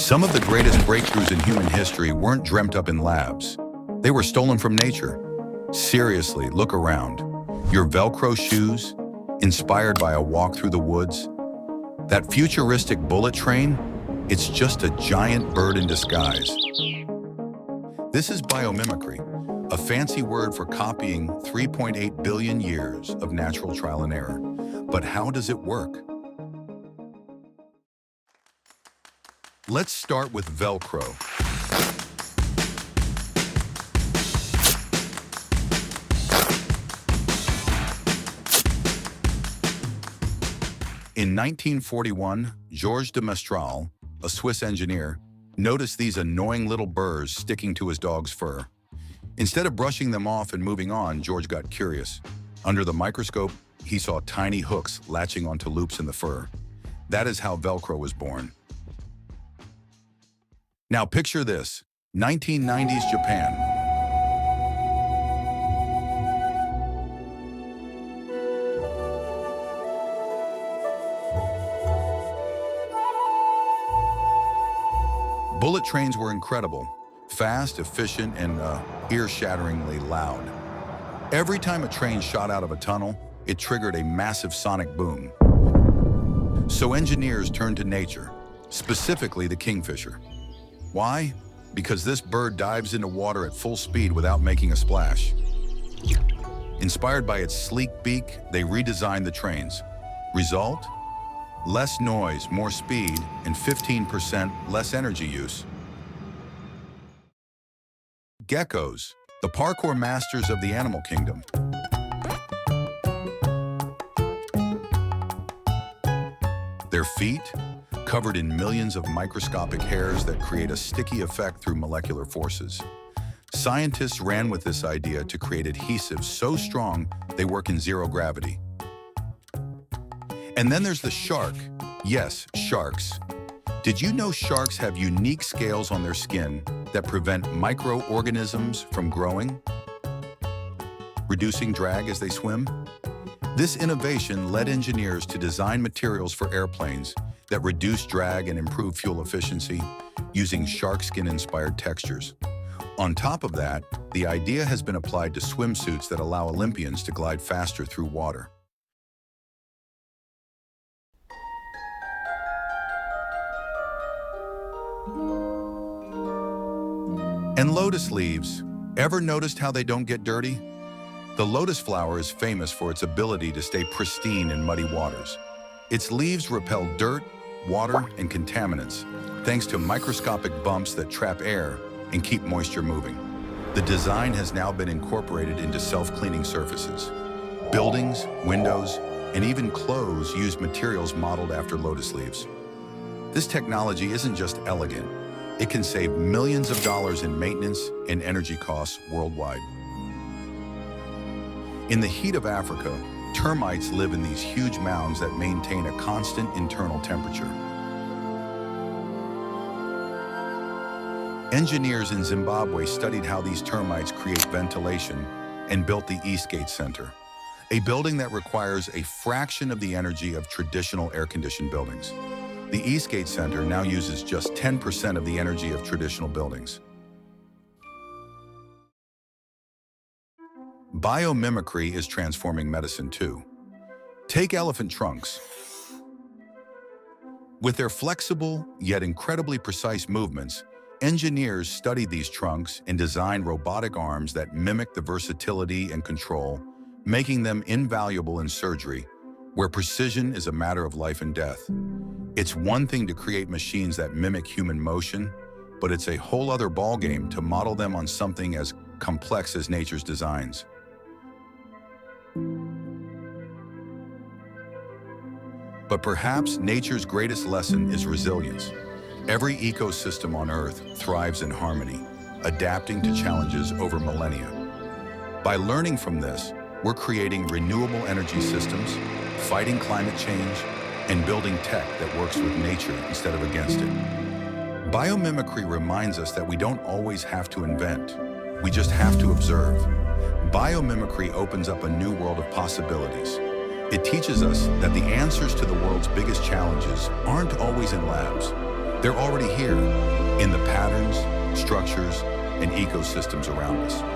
Some of the greatest breakthroughs in human history weren't dreamt up in labs. They were stolen from nature. Seriously, look around. Your Velcro shoes, inspired by a walk through the woods. That futuristic bullet train, it's just a giant bird in disguise. This is biomimicry, a fancy word for copying 3.8 billion years of natural trial and error. But how does it work? Let's start with Velcro. In 1941, Georges de Mestral, a Swiss engineer, noticed these annoying little burrs sticking to his dog's fur. Instead of brushing them off and moving on, George got curious. Under the microscope, he saw tiny hooks latching onto loops in the fur. That is how Velcro was born. Now picture this, 1990s Japan. Bullet trains were incredible, fast, efficient, and ear-shatteringly loud. Every time a train shot out of a tunnel, it triggered a massive sonic boom. So engineers turned to nature, specifically the kingfisher. Why? Because this bird dives into water at full speed without making a splash. Inspired by its sleek beak, they redesigned the trains. Result? Less noise, more speed, and 15% less energy use. Geckos, the parkour masters of the animal kingdom. Their feet, covered in millions of microscopic hairs that create a sticky effect through molecular forces. Scientists ran with this idea to create adhesives so strong they work in zero gravity. And then there's the shark. Yes, sharks. Did you know sharks have unique scales on their skin that prevent microorganisms from growing, reducing drag as they swim? This innovation led engineers to design materials for airplanes that reduce drag and improve fuel efficiency using shark skin-inspired textures. On top of that, the idea has been applied to swimsuits that allow Olympians to glide faster through water. And lotus leaves. Ever noticed how they don't get dirty? The lotus flower is famous for its ability to stay pristine in muddy waters. Its leaves repel dirt, water, and contaminants, thanks to microscopic bumps that trap air and keep moisture moving. The design has now been incorporated into self-cleaning surfaces. Buildings, windows, and even clothes use materials modeled after lotus leaves. This technology isn't just elegant, it can save millions of dollars in maintenance and energy costs worldwide. In the heat of Africa, termites live in these huge mounds that maintain a constant internal temperature. Engineers in Zimbabwe studied how these termites create ventilation and built the Eastgate Center, a building that requires a fraction of the energy of traditional air-conditioned buildings. The Eastgate Center now uses just 10% of the energy of traditional buildings. Biomimicry is transforming medicine too. Take elephant trunks. With their flexible yet incredibly precise movements, engineers studied these trunks and designed robotic arms that mimic the versatility and control, making them invaluable in surgery, where precision is a matter of life and death. It's one thing to create machines that mimic human motion, but it's a whole other ballgame to model them on something as complex as nature's designs. But perhaps nature's greatest lesson is resilience. Every ecosystem on Earth thrives in harmony, adapting to challenges over millennia. By learning from this, we're creating renewable energy systems, fighting climate change, and building tech that works with nature instead of against it. Biomimicry reminds us that we don't always have to invent, we just have to observe. Biomimicry opens up a new world of possibilities. It teaches us that the answers to the world's biggest challenges aren't always in labs. They're already here in the patterns, structures, and ecosystems around us.